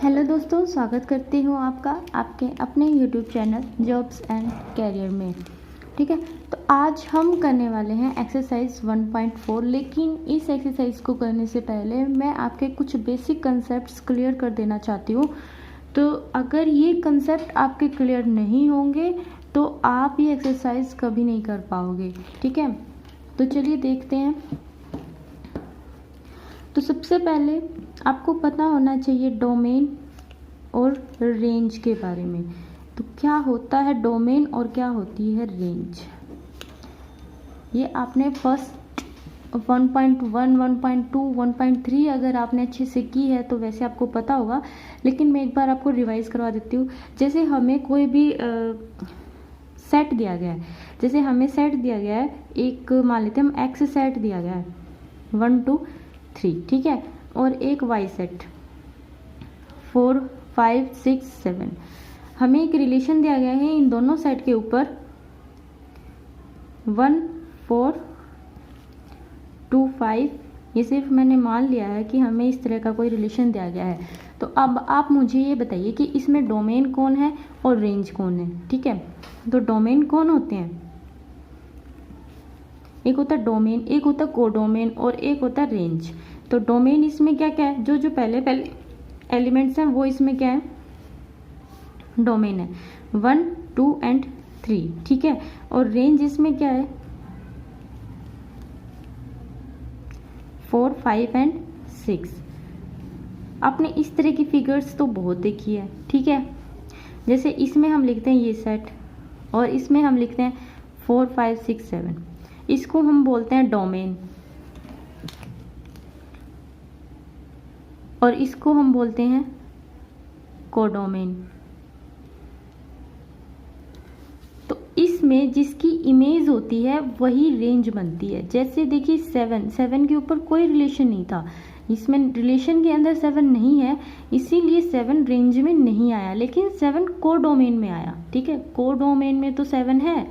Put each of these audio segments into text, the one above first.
Hello दोस्तों, स्वागत करती हूँ आपका आपके अपने YouTube channel jobs and career में। ठीक है, तो आज हम करने वाले हैं एक्सरसाइज 1.4। लेकिन इस एक्सरसाइज को करने से पहले मैं आपके कुछ बेसिक कंसेप्ट्स क्लियर कर देना चाहती हूँ। तो अगर ये कंसेप्ट आपके क्लियर नहीं होंगे तो आप ये एक्सरसाइज कभी नहीं कर पाओगे। ठीक है, तो चलिए देखते हैं। तो सबसे पहले आपको पता होना चाहिए डोमेन और रेंज के बारे में। तो क्या होता है डोमेन और क्या होती है रेंज, ये आपने फर्स्ट 1.1, 1.2, 1.3 अगर आपने अच्छे से की है तो वैसे आपको पता होगा, लेकिन मैं एक बार आपको रिवाइज करवा देती हूँ। जैसे हमें कोई भी सेट दिया गया है, जैसे हमें सेट दिया गया है, एक मान लेते हैं हम एक्स सेट दिया गया है 1 2 3, ठीक है, और एक वाई सेट 4 5 6 7। हमें एक रिलेशन दिया गया है इन दोनों सेट के ऊपर 1 4 2 5। ये सिर्फ मैंने मान लिया है कि हमें इस तरह का कोई रिलेशन दिया गया है। तो अब आप मुझे ये बताइए कि इसमें डोमेन कौन है और रेंज कौन है। ठीक है, तो डोमेन कौन होते हैं, एक होता है डोमेन, एक होता है कोडोमेन और एक होता है रेंज। तो डोमेन इसमें क्या क्या है, जो पहले एलिमेंट्स हैं वो इसमें क्या है, डोमेन है 1 2 एंड 3। ठीक है, और रेंज इसमें क्या है 4 5 एंड 6। आपने इस तरह की फिगर्स तो बहुत देखी है। ठीक है, जैसे इसमें हम लिखते हैं ये सेट और इसमें हम लिखते हैं 4 5 6 7, इसको हम बोलते हैं डोमेन और इसको हम बोलते हैं कोडोमेन। तो इसमें जिसकी इमेज होती है वही रेंज बनती है। जैसे देखिए 7 के ऊपर कोई रिलेशन नहीं था, इसमें रिलेशन के अंदर 7 नहीं है, इसीलिए 7 रेंज में नहीं आया, लेकिन 7 कोडोमेन में आया। ठीक है, कोडोमेन में तो 7 है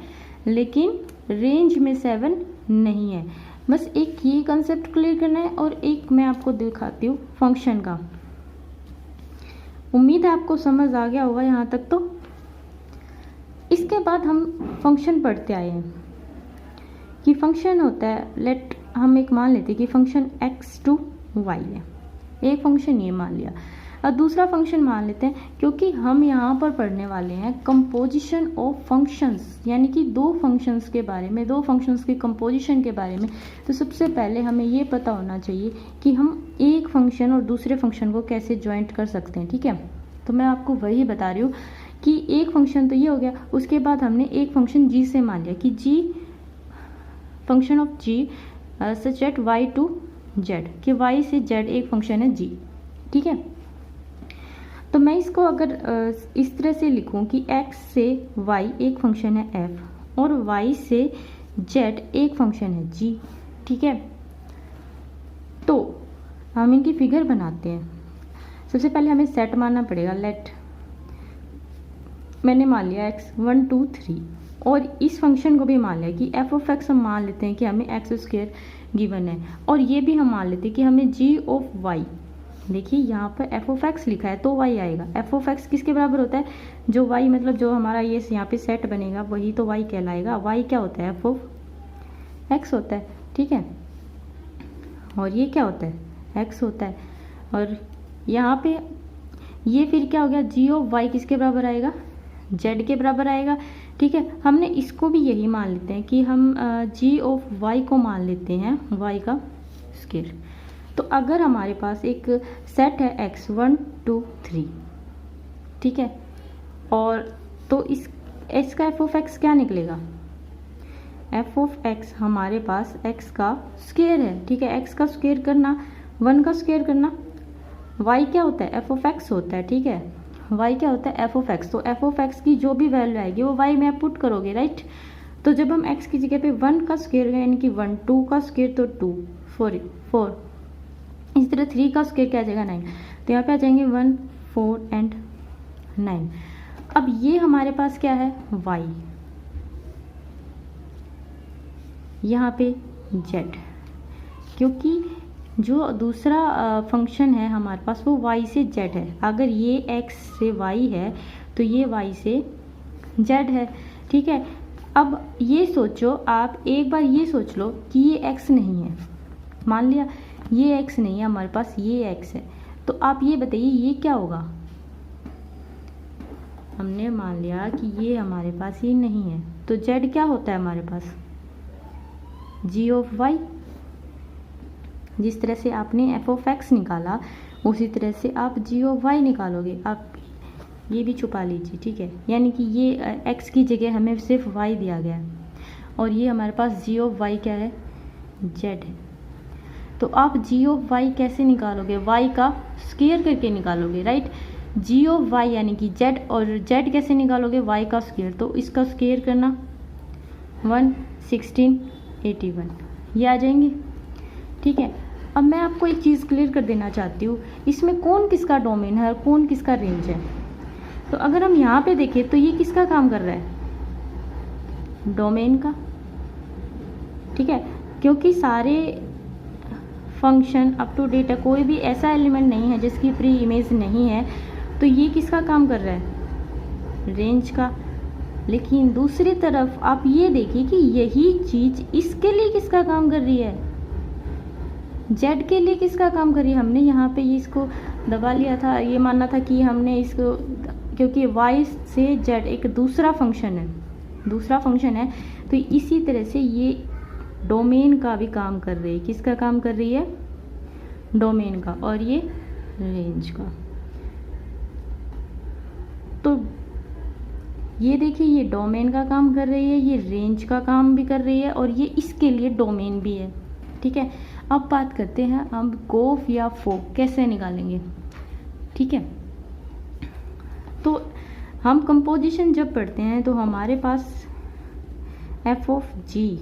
लेकिन रेंज में 7 नहीं है। बस एक ये कंसेप्ट क्लियर करना है और एक मैं आपको दिखाती हूँ फंक्शन का। उम्मीद है आपको समझ आ गया होगा यहाँ तक। तो इसके बाद हम फंक्शन पढ़ते आए हैं कि फंक्शन होता है, हम एक मान लेते हैं कि फंक्शन x टू y है, एक फंक्शन ये मान लिया। और दूसरा फंक्शन मान लेते हैं, क्योंकि हम यहाँ पर पढ़ने वाले हैं कंपोजिशन ऑफ फंक्शंस, यानी कि दो फंक्शंस के बारे में, दो फंक्शंस के कंपोजिशन के बारे में। तो सबसे पहले हमें ये पता होना चाहिए कि हम एक फंक्शन और दूसरे फंक्शन को कैसे ज्वाइंट कर सकते हैं। ठीक है, तो मैं आपको वही बता रही हूँ कि एक फंक्शन तो ये हो गया, उसके बाद हमने एक फंक्शन g से मान लिया कि g function of g such that y to z, कि y से z एक फंक्शन है g। ठीक है, तो मैं इसको अगर इस तरह से लिखूं कि x से y एक फंक्शन है f और y से z एक फंक्शन है g। ठीक है, तो हम इनकी फिगर बनाते हैं। सबसे पहले हमें सेट मानना पड़ेगा। मैंने मान लिया x 1 2 3 और इस फंक्शन को भी मान लिया कि f ऑफ x हम मान लेते हैं कि हमें x स्क्वायर गिवन है, और ये भी हम मान लेते हैं कि हमें g ऑफ y, देखिए यहाँ पर f ऑफ x लिखा है तो y आएगा। f ऑफ x किसके बराबर होता है, जो y मतलब जो हमारा ये यहाँ पे सेट बनेगा वही तो y कहलाएगा। y क्या होता है, f ऑफ x होता है। ठीक है, और ये क्या होता है, x होता है, और यहाँ पे ये फिर क्या हो गया, g ऑफ y किसके बराबर आएगा, z के बराबर आएगा। ठीक है, हमने इसको भी यही मान लेते हैं कि हम g ऑफ y को मान लेते हैं y का स्क्वायर। तो अगर हमारे पास एक सेट है x 1 2 3, ठीक है, और तो इस का f ऑफ x क्या निकलेगा, f ऑफ x हमारे पास x का स्क्वायर है। ठीक है, x का स्क्वायर करना 1 का स्क्वायर करना, y क्या होता है, f ऑफ x होता है। ठीक है, y क्या होता है, f ऑफ x। तो f ऑफ x की जो भी वैल्यू आएगी वो y में पुट करोगे, राइट। तो जब हम x की जगह पे 1 का स्क्वायर यानी कि 1, 2 का स्क्वायर तो 2 4, इस तरह 3 का स्क्वायर क्या आ जाएगा 9, तो यहाँ पे आ जाएंगे 1 4 एंड 9। अब ये हमारे पास क्या है, y, यहाँ पे z, क्योंकि जो दूसरा फंक्शन है हमारे पास वो y से z है। अगर ये x से y है तो ये y से z है, ठीक है। अब ये सोचो, आप एक बार ये सोच लो कि ये x नहीं है, मान लिया ये x नहीं है हमारे पास, ये x है, तो आप ये बताइए ये क्या होगा। हमने मान लिया कि ये हमारे पास ये नहीं है, तो z क्या होता है हमारे पास, g ऑफ y। जिस तरह से आपने f ऑफ x निकाला उसी तरह से आप g ऑफ y निकालोगे। आप ये भी छुपा लीजिए, ठीक है, यानी कि ये x की जगह हमें सिर्फ y दिया गया है और ये हमारे पास g ऑफ y क्या है, z है। तो आप g ऑफ y कैसे निकालोगे, y का स्क्वायर करके निकालोगे, राइट। g ऑफ y यानी कि z, और z कैसे निकालोगे, y का स्क्वायर, तो इसका स्क्वायर करना 116 81 ये आ जाएंगे, ठीक है। अब मैं आपको एक चीज़ क्लियर कर देना चाहती हूँ, इसमें कौन किसका डोमेन है और कौन किसका रेंज है। तो अगर हम यहाँ पे देखें तो ये किसका काम कर रहा है, डोमेन का, ठीक है, क्योंकि सारे फंक्शन अप टू डेट है, कोई भी ऐसा एलिमेंट नहीं है जिसकी फ्री इमेज नहीं है, तो ये किसका काम कर रहा है, रेंज का। लेकिन दूसरी तरफ आप ये देखिए कि यही चीज़ इसके लिए किसका काम कर रही है, जेड के लिए किसका काम कर रही है। हमने यहाँ पे ये इसको दबा लिया था, ये मानना था कि हमने इसको, क्योंकि y से z एक दूसरा फंक्शन है, तो इसी तरह से ये डोमेन का भी काम कर रही है। किसका काम कर रही है, डोमेन का, और ये रेंज का। तो ये देखिए ये डोमेन का काम कर रही है, ये रेंज का काम भी कर रही है, और ये इसके लिए डोमेन भी है, ठीक है। अब बात करते हैं हम गोफ या फोक कैसे निकालेंगे, ठीक है। तो हम कंपोजिशन जब पढ़ते हैं तो हमारे पास एफ ऑफ जी,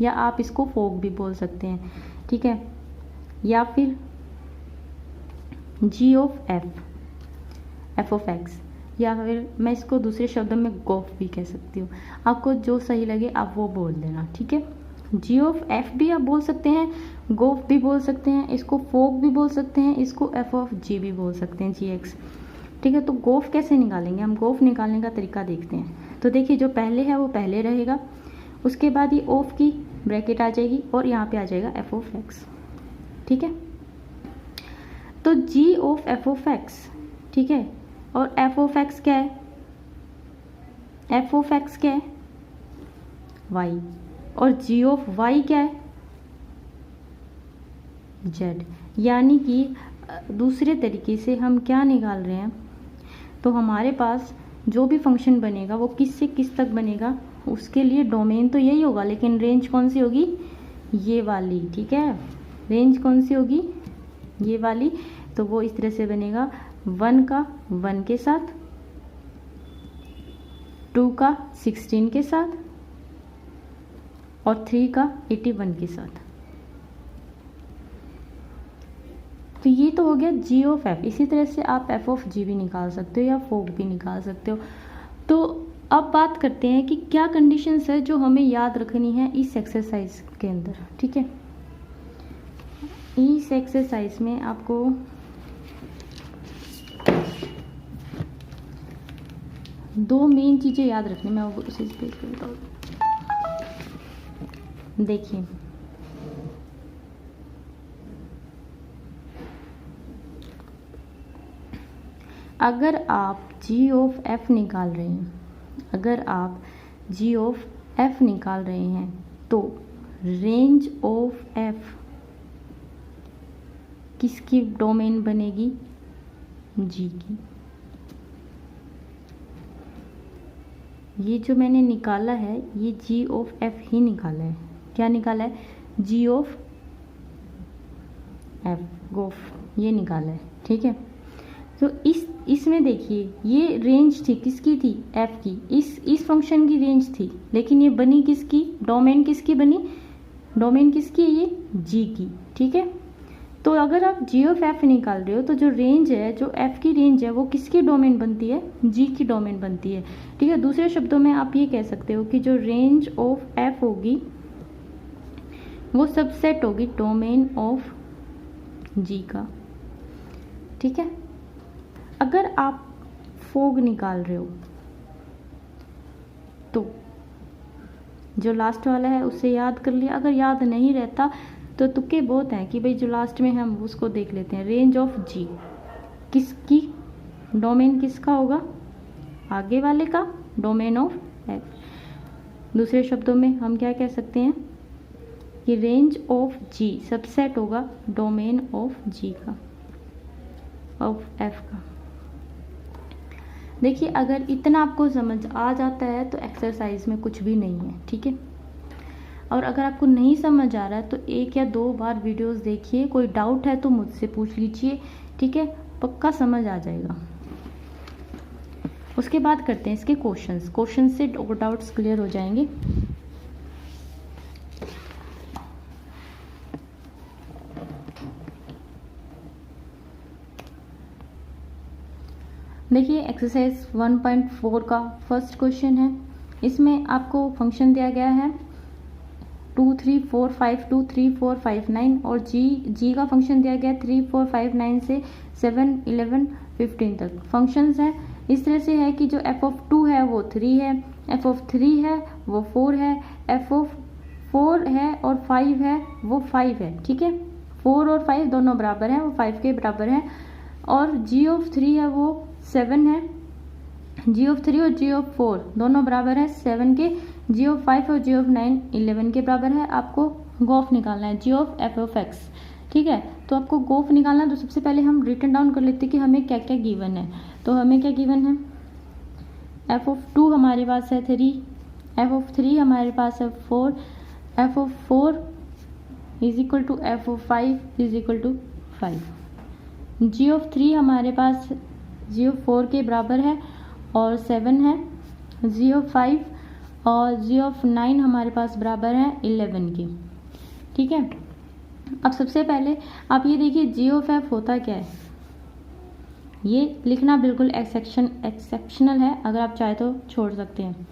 या आप इसको फोक भी बोल सकते हैं, ठीक है, या फिर जी ऑफ एफ ऑफ एक्स, या फिर मैं इसको दूसरे शब्दों में गोफ भी कह सकती हूँ। आपको जो सही लगे आप वो बोल देना, ठीक है। जी ऑफ एफ भी आप बोल सकते हैं, गोफ भी बोल सकते हैं, इसको फोक भी बोल सकते हैं, इसको एफ ऑफ जी भी बोल सकते हैं, जी एक्स, ठीक है। तो गोफ कैसे निकालेंगे, हम गोफ निकालने का तरीका देखते हैं। तो देखिए जो पहले है वो पहले रहेगा, उसके बाद ये ऑफ की ब्रैकेट आ जाएगी और यहाँ पे आ जाएगा एफ ऑफ एक्स, ठीक है। तो जी ऑफ एफ ऑफ एक्स, ठीक है, और एफ ऑफ एक्स क्या है, एफ ऑफ एक्स क्या है, वाई, और जी ऑफ वाई क्या है, जेड। यानी कि दूसरे तरीके से हम क्या निकाल रहे हैं, तो हमारे पास जो भी फंक्शन बनेगा वो किस से किस तक बनेगा, उसके लिए डोमेन तो यही होगा, लेकिन रेंज कौन सी होगी, ये वाली, ठीक है। रेंज कौन सी होगी, ये वाली। तो वो इस तरह से बनेगा 1 का 1 के साथ, 2 का 16 के साथ, और 3 का 81 के साथ। तो ये तो हो गया जी ऑफ एफ। इसी तरह से आप एफ ऑफ जी भी निकाल सकते हो या फोक भी निकाल सकते हो। तो अब बात करते हैं कि क्या कंडीशंस है जो हमें याद रखनी है इस एक्सरसाइज के अंदर, ठीक है। इस एक्सरसाइज में आपको दो मेन चीज़ें याद रखनी, मैं वो उसी पेज पे बताऊँ। देखिए अगर आप जी ऑफ एफ निकाल रहे हैं, अगर आप जी ऑफ एफ निकाल रहे हैं तो रेंज ऑफ एफ किसकी डोमेन बनेगी, जी की। ये जो मैंने निकाला है ये जी ऑफ एफ ही निकाला है। क्या निकाला है, जी ऑफ एफ, गोफ, ये निकाला है, ठीक है। तो इसमें देखिए ये रेंज थी, किसकी थी, एफ की। इस फंक्शन की रेंज थी, लेकिन ये बनी किसकी, डोमेन किसकी बनी, डोमेन किसकी है, ये जी की, ठीक है। तो अगर आप जी ऑफ एफ निकाल रहे हो तो जो रेंज है, जो एफ की रेंज है, वो किसकी डोमेन बनती है, जी की डोमेन बनती है, ठीक है। दूसरे शब्दों में आप ये कह सकते हो कि जो रेंज ऑफ एफ होगी वो सबसेट होगी डोमेन ऑफ जी का। ठीक है, अगर आप फोग निकाल रहे हो तो जो लास्ट वाला है उसे याद कर लिया, अगर याद नहीं रहता तो तुक्के बहुत हैं कि भाई जो लास्ट में हम उसको देख लेते हैं। रेंज ऑफ जी किसकी, डोमेन किसका होगा, आगे वाले का, डोमेन ऑफ एफ। दूसरे शब्दों में हम क्या कह सकते हैं कि रेंज ऑफ जी सबसेट होगा डोमेन ऑफ जी का, ऑफ एफ का। देखिए अगर इतना आपको समझ आ जाता है तो एक्सरसाइज में कुछ भी नहीं है। ठीक है, और अगर आपको नहीं समझ आ रहा है तो 1 या 2 बार वीडियोस देखिए, कोई डाउट है तो मुझसे पूछ लीजिए। ठीक है, पक्का समझ आ जाएगा। उसके बाद करते हैं इसके क्वेश्चंस, क्वेश्चन से डाउट्स क्लियर हो जाएंगे। देखिए एक्सरसाइज 1.4 का फर्स्ट क्वेश्चन है। इसमें आपको फंक्शन दिया गया है 2 3 4 5 2 3 4 5 9 और जी का फंक्शन दिया गया 3 4 5 9 से 7 11 15 तक फंक्शंस है। इस तरह से है कि जो f ऑफ 2 है वो 3 है, f ऑफ 3 है वो 4 है, f ऑफ 4 है और 5 है वो 5 है। ठीक है, 4 और 5 दोनों बराबर हैं, वो 5 के बराबर है। और g ऑफ 3 है वो 7 है, g ऑफ 3 और g ऑफ 4 दोनों बराबर है 7 के, g ऑफ 5 और g ऑफ 9 11 के बराबर है। आपको गोफ निकालना है, g of f of x। ठीक है, तो आपको गोफ निकालना है तो सबसे पहले हम रिटर्न डाउन कर लेते हैं कि हमें क्या क्या गिवन है। तो हमें क्या गिवन है, f ऑफ 2 हमारे पास है 3, f ऑफ 3 हमारे पास है 4, f of 4 is equal to f of 5 is equal to 5, g of 3 हमारे पास g ऑफ 4 के बराबर है और 7 है, g ऑफ 5 और g ऑफ 9 हमारे पास बराबर है 11 के। ठीक है, अब सबसे पहले आप ये देखिए g ऑफ f होता क्या है, ये लिखना बिल्कुल एक्सेप्शनल है, अगर आप चाहे तो छोड़ सकते हैं,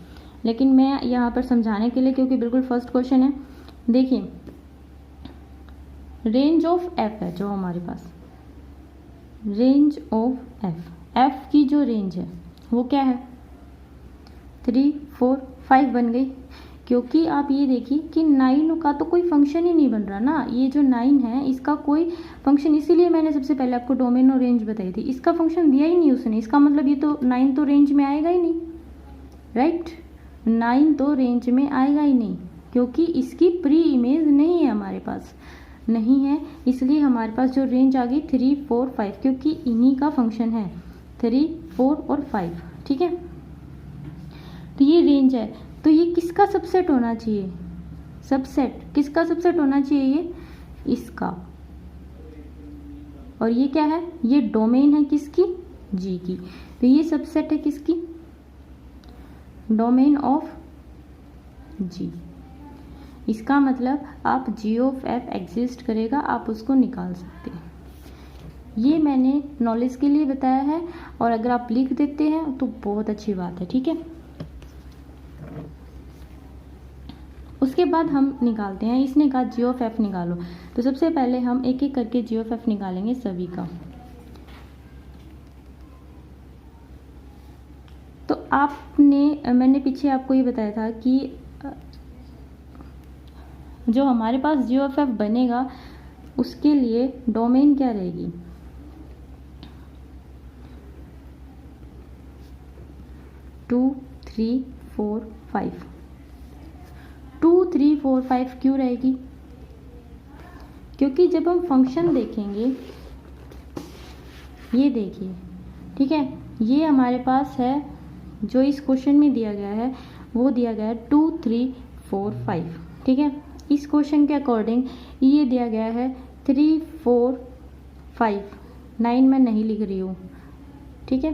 लेकिन मैं यहाँ पर समझाने के लिए, क्योंकि बिल्कुल फर्स्ट क्वेश्चन है। देखिए रेंज ऑफ f है जो हमारे पास, रेंज ऑफ f की जो रेंज है वो क्या है 3 4 5 बन गई, क्योंकि आप ये देखिए कि 9 का तो कोई फंक्शन ही नहीं बन रहा ना, ये जो 9 है इसका कोई फंक्शन, इसीलिए मैंने सबसे पहले आपको डोमेन और रेंज बताई थी, इसका फंक्शन दिया ही नहीं उसने, इसका मतलब ये तो 9 तो रेंज में आएगा ही नहीं, राइट, 9 तो रेंज में आएगा ही नहीं, क्योंकि इसकी प्री इमेज नहीं है हमारे पास, नहीं है, इसलिए हमारे पास जो रेंज आ गई 3 4 5, क्योंकि इन्हीं का फंक्शन है 3 4 और 5। ठीक है, तो ये रेंज है, तो ये किसका सबसेट होना चाहिए, सबसेट किसका सबसेट होना चाहिए, ये इसका, और ये क्या है, ये डोमेन है किसकी, जी की, तो ये सबसेट है किसकी, डोमेन ऑफ जी। इसका मतलब आप g ऑफ f एग्जिस्ट करेगा, आप उसको निकाल सकते हैं। ये मैंने नॉलेज के लिए बताया है, और अगर आप लिख देते हैं तो बहुत अच्छी बात है। ठीक है, उसके बाद हम निकालते हैं, इसने कहा g ऑफ f निकालो, तो सबसे पहले हम एक एक करके g ऑफ f निकालेंगे सभी का। तो मैंने पीछे आपको ये बताया था कि जो हमारे पास g ऑफ f बनेगा उसके लिए डोमेन क्या रहेगी, 2 3 4 5, 2 3 4 5 क्यों रहेगी, क्योंकि जब हम फंक्शन देखेंगे, ये देखिए, ठीक है, ये हमारे पास है जो इस क्वेश्चन में दिया गया है, वो दिया गया है 2 3 4 5। ठीक है, इस क्वेश्चन के अकॉर्डिंग ये दिया गया है 3 4 5, 9 मैं नहीं लिख रही हूँ। ठीक है,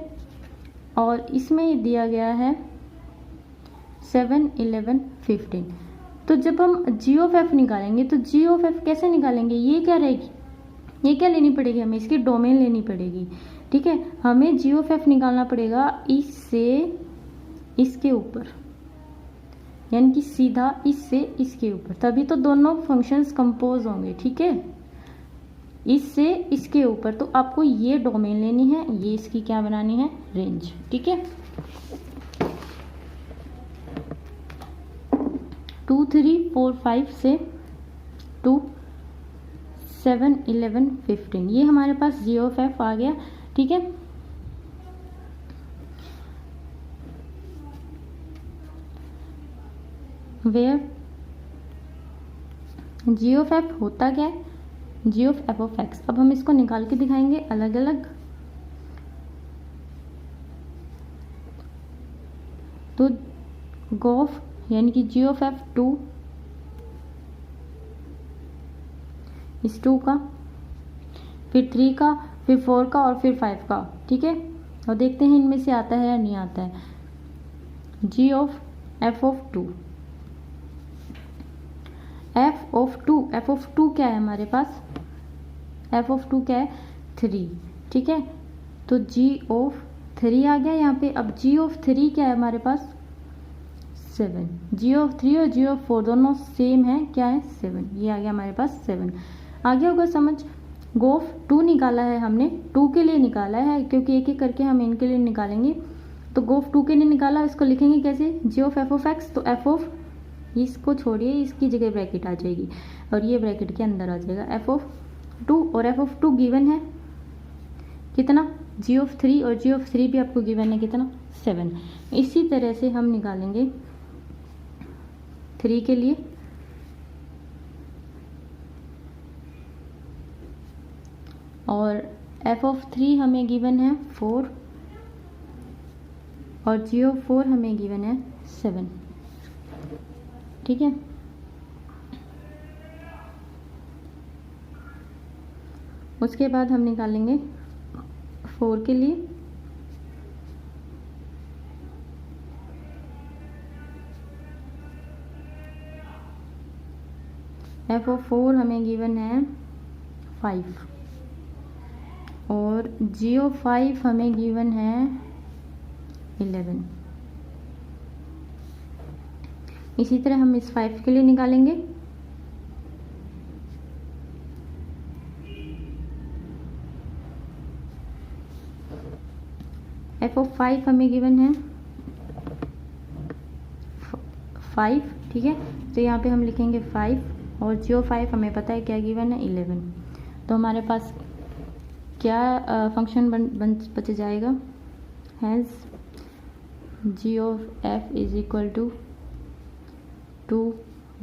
और इसमें दिया गया है 7 11 15। तो जब हम g ऑफ f निकालेंगे तो g ऑफ f कैसे निकालेंगे, ये क्या रहेगी, ये क्या लेनी पड़ेगी, हमें इसकी डोमेन लेनी पड़ेगी। ठीक है, हमें g ऑफ f निकालना पड़ेगा इससे इसके ऊपर, यानी कि सीधा इससे इसके ऊपर, तभी तो दोनों फंक्शंस कंपोज होंगे। ठीक है, इससे इसके ऊपर, तो आपको ये डोमेन लेनी है, ये इसकी क्या बनानी है, रेंज। ठीक है, 2 3 4 5 से 2 7 11 15, ये हमारे पास जी ऑफ एफ आ गया। ठीक है, वेयर जी ऑफ एफ होता क्या है, g of f of x. अब हम इसको निकाल के दिखाएंगे अलग अलग। तो गोफ यानी कि जी ऑफ एफ 2 इस 2 का, फिर 3 का, फिर 4 का और फिर 5 का। ठीक है, और देखते हैं इनमें से आता है या नहीं आता है। G of f of 2, f of two क्या है हमारे पास, एफ ऑफ 2 क्या है, 3। ठीक है, तो जी ऑफ 3 आ गया यहाँ पे। अब जी ऑफ 3 क्या है हमारे पास, 7। जी ऑफ 3 और जी ऑफ 4 दोनों सेम है, क्या है, 7। ये आ गया हमारे पास 7। आ गया होगा समझ। गोफ 2 निकाला है हमने, 2 के लिए निकाला है, क्योंकि एक एक करके हम इनके लिए निकालेंगे। तो गोफ 2 के लिए निकाला, इसको लिखेंगे कैसे, जी ऑफ एफ ऑफ एक्स। तो एफ ऑफ, इसको छोड़िए, इसकी जगह ब्रैकेट आ जाएगी और ये ब्रैकेट के अंदर आ जाएगा एफ ऑफ 2। और एफ ऑफ 2 गिवन है कितना, जी ऑफ 3, और जी ऑफ 3 भी आपको गिवन है कितना, 7। इसी तरह से हम निकालेंगे 3 के लिए। और एफ ऑफ 3 हमें गिवन है 4 और जी ऑफ 4 हमें गिवन है 7। ठीक है, उसके बाद हम निकालेंगे 4 के लिए। एफ ऑफ 4 हमें गिवन है 5 और जी ऑफ 5 हमें गिवन है 11। इसी तरह हम इस 5 के लिए निकालेंगे। एफ ऑफ 5 हमें गिवन है 5। ठीक है, तो यहाँ पे हम लिखेंगे 5 और जी ऑफ 5 हमें पता है क्या गिवन है, 11। तो हमारे पास क्या फंक्शन बच जाएगा, has g of f is equal to 2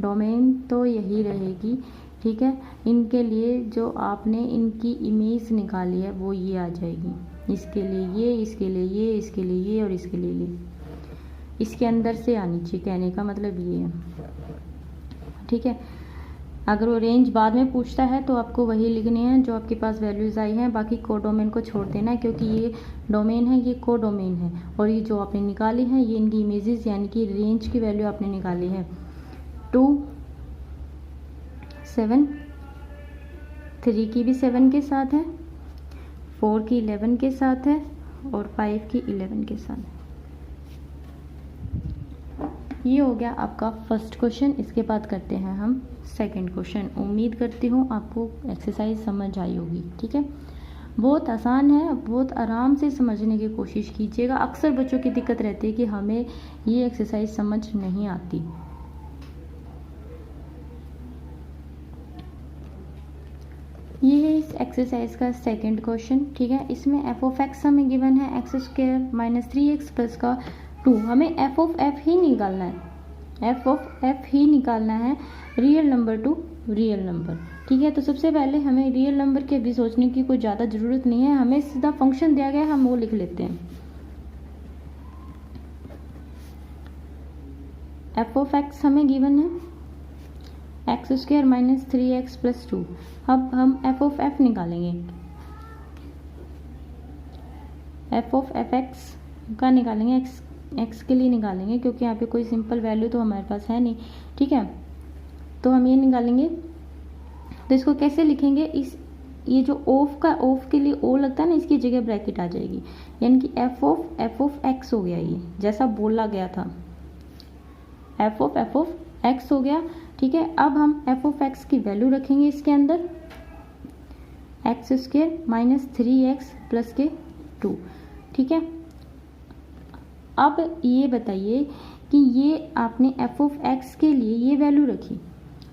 domain, तो यही रहेगी। ठीक है, इनके लिए जो आपने इनकी इमेज निकाली है वो ये आ जाएगी, इसके लिए ये, इसके लिए ये, इसके लिए ये और इसके लिए ये, इसके अंदर से आनी चाहिए, कहने का मतलब ये है। ठीक है, अगर वो रेंज बाद में पूछता है तो आपको वही लिखनी है जो आपके पास वैल्यूज़ आई हैं, बाकी को डोमेन को छोड़ देना है, क्योंकि ये डोमेन है, ये को डोमेन है, और ये जो आपने निकाली है ये इनकी इमेजेस यानी कि रेंज की वैल्यू आपने निकाली है। 2 7, 3 की भी 7 के साथ है, 4 की 11 के साथ है और 5 की 11 के साथ है। ये हो गया आपका फर्स्ट क्वेश्चन। इसके बाद करते हैं हम सेकंड क्वेश्चन। उम्मीद करती हूँ आपको एक्सरसाइज समझ आई होगी। ठीक है, बहुत आसान है, बहुत आराम से समझने की कोशिश कीजिएगा। अक्सर बच्चों की दिक्कत रहती है कि हमें ये एक्सरसाइज समझ नहीं आती। ये है इस एक्सरसाइज का सेकंड क्वेश्चन। ठीक है, इसमें एफ ऑफ एक्स हमें गिवन है x square minus 3x plus का 2। हमें एफ ऑफ एफ ही निकालना है, एफ ऑफ एफ ही निकालना है, real number two real number. ठीक है, तो सबसे पहले हमें रियल नंबर की अभी सोचने की कोई ज़्यादा ज़रूरत नहीं है, हमें सीधा फंक्शन दिया गया है, हम वो लिख लेते हैं। एफ ऑफ एक्स हमें गिवन है x square minus 3x plus 2। अब हम एफ ऑफ एफ निकालेंगे, एफ ऑफ एफ एक्स का निकालेंगे, एक्स के लिए निकालेंगे, क्योंकि यहाँ पे कोई सिंपल वैल्यू तो हमारे पास है नहीं। ठीक है, तो हम ये निकालेंगे। तो इसको कैसे लिखेंगे, इस ये जो ऑफ का, ऑफ के लिए ओ लगता है ना, इसकी जगह ब्रैकेट आ जाएगी, यानी कि एफ ऑफ एक्स हो गया, ये जैसा बोला गया था, एफ ऑफ एक्स हो गया। ठीक है, अब हम एफ ऑफ एक्स की वैल्यू रखेंगे इसके अंदर, x square minus 3x plus के 2। ठीक है, अब ये बताइए कि ये आपने एफ ऑफ एक्स के लिए ये वैल्यू रखी,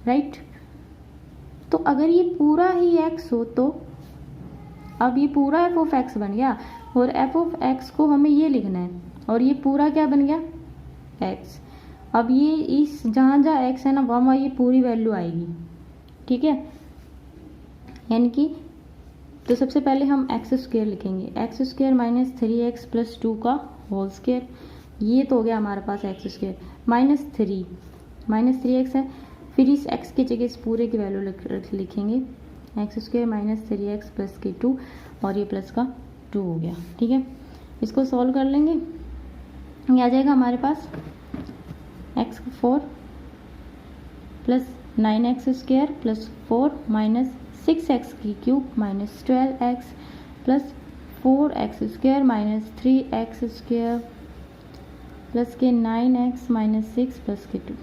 राइट। तो अगर ये पूरा ही x हो तो अब ये पूरा एफ ऑफ एक्स बन गया, और एफ ऑफ एक्स को हमें ये लिखना है, और ये पूरा क्या बन गया x। अब ये इस जहाँ जहाँ x है ना वहाँ ये पूरी वैल्यू आएगी। ठीक है, यानी कि तो सबसे पहले हम एक्स स्क्वायर लिखेंगे, x square minus 3x plus 2 का होल स्क्वायर। ये तो हो गया हमारे पास एक्स स्क्वायर माइनस 3x है। फिर इस x की जगह इस पूरे की वैल्यू लिखेंगे, x square minus 3x plus के 2, और ये प्लस का 2 हो गया। ठीक है, इसको सॉल्व कर लेंगे, ये आ जाएगा हमारे पास x4 plus 9x square plus 4 minus 6x की cube minus 12x plus 4x square minus 3x square plus के 9x माइनस 6 प्लस के 2,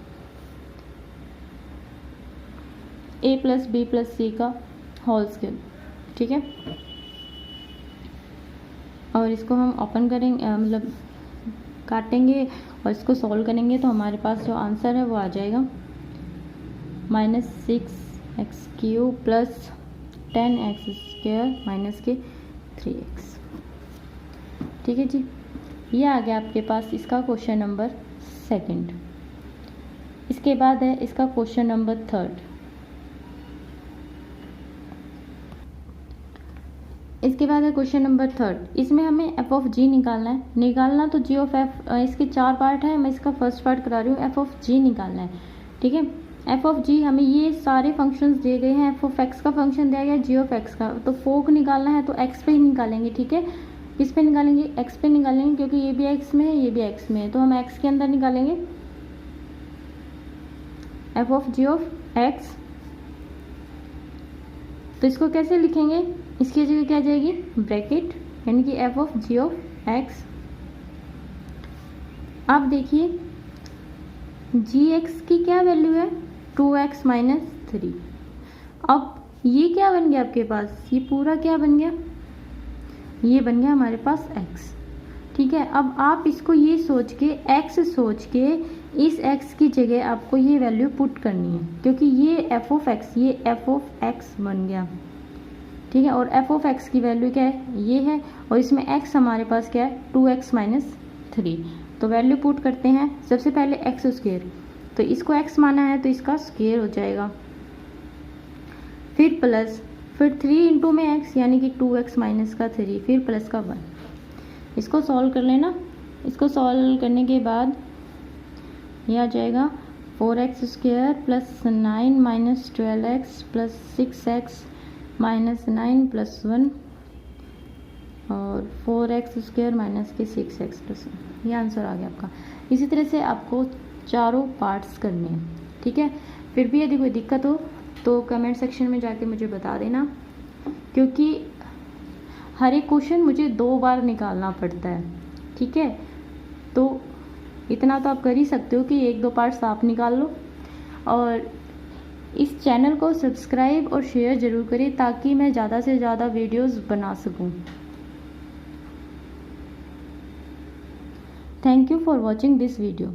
a प्लस बी प्लस सी का होल स्क्वायर। ठीक है, और इसको हम ओपन करेंगे, मतलब काटेंगे और इसको सॉल्व करेंगे, तो हमारे पास जो आंसर है वो आ जाएगा minus 6x cube plus 10x square minus के 3x। ठीक है जी, ये आ गया आपके पास इसका क्वेश्चन नंबर 2। इसके बाद है इसका क्वेश्चन नंबर 3। इसके बाद है क्वेश्चन नंबर 3। इसमें हमें एफ ऑफ जी निकालना है। तो जी ऑफ एफ, इसके 4 पार्ट है, मैं इसका फर्स्ट पार्ट करा रही हूँ। एफ ऑफ जी निकालना है। ठीक है, एफ ऑफ जी हमें ये सारे फंक्शंस दिए गए हैं। एफ ऑफ एक्स का फंक्शन दिया गया है, जी ऑफ एक्स का, तो फोक निकालना है तो एक्स पे ही निकालेंगे। ठीक है, किस पे निकालेंगे, एक्स पे निकालेंगे, क्योंकि ये भी एक्स में है ये भी एक्स में है, तो हम एक्स के अंदर निकालेंगे f of g of x. तो इसको कैसे लिखेंगे, इसकी जगह क्या जाएगी ब्रैकेट, यानी कि f of g of x. अब देखिए जी एक्स की क्या वैल्यू है 2x माइनस 3। अब ये क्या बन गया आपके पास, ये पूरा क्या बन गया, ये बन गया हमारे पास x। ठीक है, अब आप इसको ये सोच के x सोच के इस x की जगह आपको ये वैल्यू पुट करनी है, क्योंकि ये f ऑफ x, ये f ऑफ x बन गया। ठीक है, और f ऑफ x की वैल्यू क्या है, ये है, और इसमें x हमारे पास क्या है 2x माइनस 3। तो वैल्यू पुट करते हैं, सबसे पहले x स्क्वायर, तो इसको x माना है तो इसका स्क्वायर हो जाएगा, फिर प्लस, फिर 3 इंटू में x यानी कि 2x माइनस का 3, फिर प्लस का 1। इसको सॉल्व कर लेना। इसको सॉल्व करने के बाद ये आ जाएगा 4x square plus 9 minus 12x plus 6x minus 9 plus 1 और 4x स्क्वायर माइनस के 6x प्लस 1। ये आंसर आ गया आपका। इसी तरह से आपको चारों पार्ट्स करने हैं। ठीक है, फिर भी यदि कोई दिक्कत हो तो कमेंट सेक्शन में जाके मुझे बता देना, क्योंकि हर एक क्वेश्चन मुझे 2 बार निकालना पड़ता है। ठीक है, तो इतना तो आप कर ही सकते हो कि 1-2 पार्ट्स आप निकाल लो, और इस चैनल को सब्सक्राइब और शेयर ज़रूर करें ताकि मैं ज़्यादा से ज़्यादा वीडियोस बना सकूं। Thank you for watching this video.